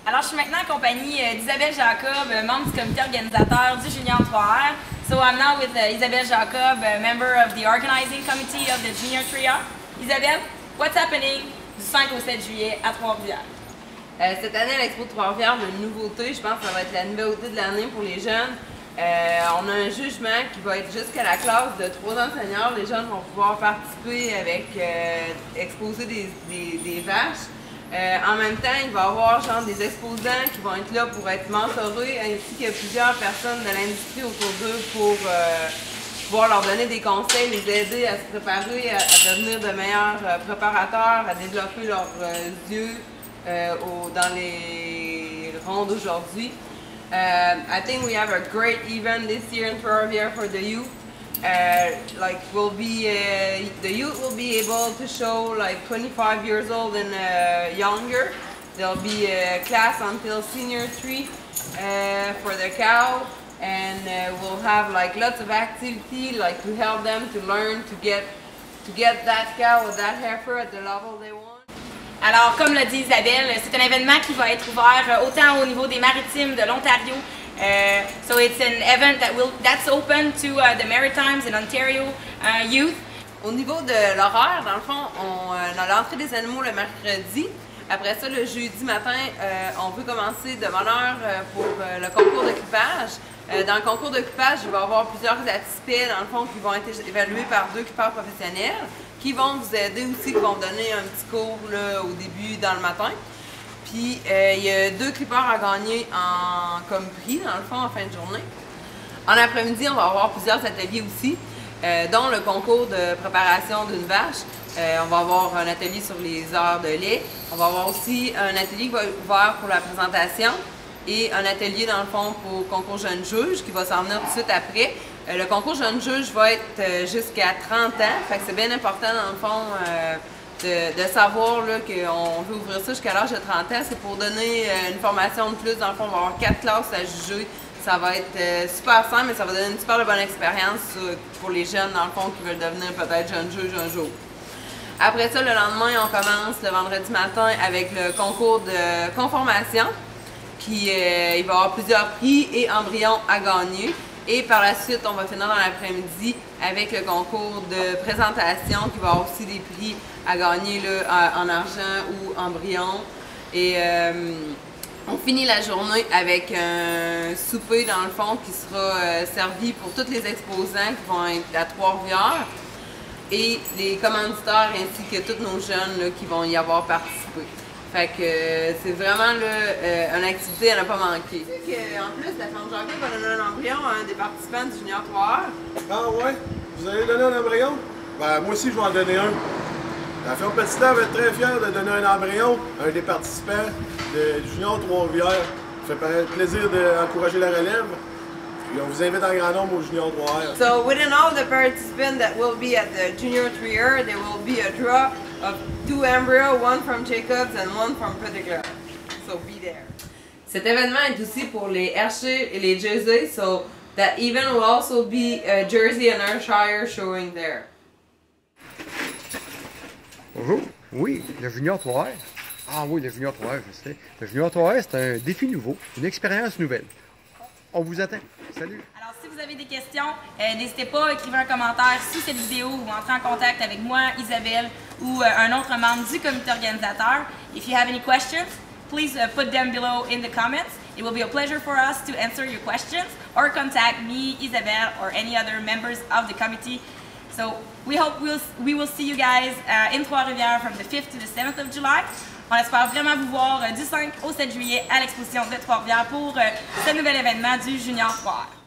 Alors, je suis maintenant en compagnie d'Isabelle Jacob, membre du comité organisateur du Junior 3R. So I'm now with Isabelle Jacob, member of the organizing committee of the Junior 3R. Isabelle, what's happening du 5 au 7 juillet à Trois-Rivières? Cette année à l'Expo de Trois-Rivières, une nouveauté, je pense que ça va être la nouveauté de l'année pour les jeunes. On a un jugement qui va être jusqu'à la classe de 3 ans seniors. Les jeunes vont pouvoir participer avec exposer des vaches. En même temps, il va y avoir genre des exposants qui vont être là pour être mentorés, ainsi que plusieurs personnes de l'industrie autour d'eux pour pouvoir leur donner des conseils, les aider à se préparer, à devenir de meilleurs préparateurs, à développer leurs yeux dans les ronds d'aujourd'hui. I think we have a great event this year in Trois-Rivières for the youth. The youth will be able to show like 25 years old and younger. There'll be a class until senior 3 for the cow, and we'll have like lots of activity like to help them to learn to get that cow or that heifer at the level they want. Alors, comme l'a dit Isabelle, c'est un événement qui va être ouvert autant au niveau des maritimes de l'Ontario. So it's an event that's open to the Maritimes and Ontario youth. Au niveau de l'horaire, dans le fond, on a l'entrée des animaux le mercredi. Après ça, le jeudi matin, on peut commencer de bonne heure pour le concours d'occupage. Dans le concours d'occupage, il va y avoir plusieurs aspects, dans le fond, qui vont être évalués par 2 clippers professionnels, qui vont vous aider aussi, qui vont vous donner un petit cours là, au début, dans le matin. Puis, il y a 2 clippers à gagner comme prix, dans le fond, en fin de journée. En après-midi, on va avoir plusieurs ateliers aussi, dont le concours de préparation d'une vache. On va avoir un atelier sur les heures de lait. On va avoir aussi un atelier qui va être ouvert pour la présentation et un atelier, dans le fond, pour le concours jeune juge qui va s'en venir tout de suite après. Le concours jeune juge va être jusqu'à 30 ans, fait que c'est bien important, dans le fond, de savoir qu'on veut ouvrir ça jusqu'à l'âge de 30 ans. C'est pour donner une formation de plus. Dans le fond, on va avoir 4 classes à juger. Ça va être super simple, mais ça va donner une super bonne expérience pour les jeunes, dans le fond, qui veulent devenir peut-être jeune juge un jour. Après ça, le lendemain, on commence le vendredi matin avec le concours de conformation. Il va y avoir plusieurs prix et embryons à gagner. Et par la suite, on va finir dans l'après-midi avec le concours de présentation qui va avoir aussi des prix à gagner là, en argent ou embryon. Et on finit la journée avec un souper dans le fond qui sera servi pour tous les exposants qui vont être à Trois-Rivières et les commanditaires ainsi que tous nos jeunes là, qui vont y avoir participé. Fait que c'est vraiment une activité à ne pas manquer. En plus, la femme Jacques va donner un embryon à un des participants du Junior 3R. Ah ouais? Vous allez donner un embryon? Ben, moi aussi, je vais en donner un. La ferme Petit-Temps va être très fière de donner un embryon à un des participants du Junior Trois-Rivières. Ça fait plaisir d'encourager la relève. Et on vous invite en grand nombre au Junior 3R. So, within all the participants that will be at the Junior 3R, there will be a draw of 2 embryos, one from Jacobs and one from Pettigrew. So be there. Cet événement est aussi pour les Ayrshire et les Jersey, so that event will also be Jersey and Ayrshire showing there. Bonjour. Oui, le Junior 3R. Ah oui, le Junior 3R, je sais. Le Junior 3R, c'est un défi nouveau, une expérience nouvelle. On vous attend. Salut. Alors, si vous avez des questions, n'hésitez pas à écrire un commentaire sous cette vidéo ou entrer en contact avec moi, Isabelle, ou un autre membre du comité organisateur. If you have any questions, please put them below in the comments. It will be a pleasure for us to answer your questions or contact me, Isabelle, or any other members of the committee. So we hope we will see you guys in Trois-Rivières from the 5th to the 7th of July. On espère vraiment vous voir du 5 au 7 juillet à l'exposition de Trois-Rivières pour ce nouvel événement du Junior 3R.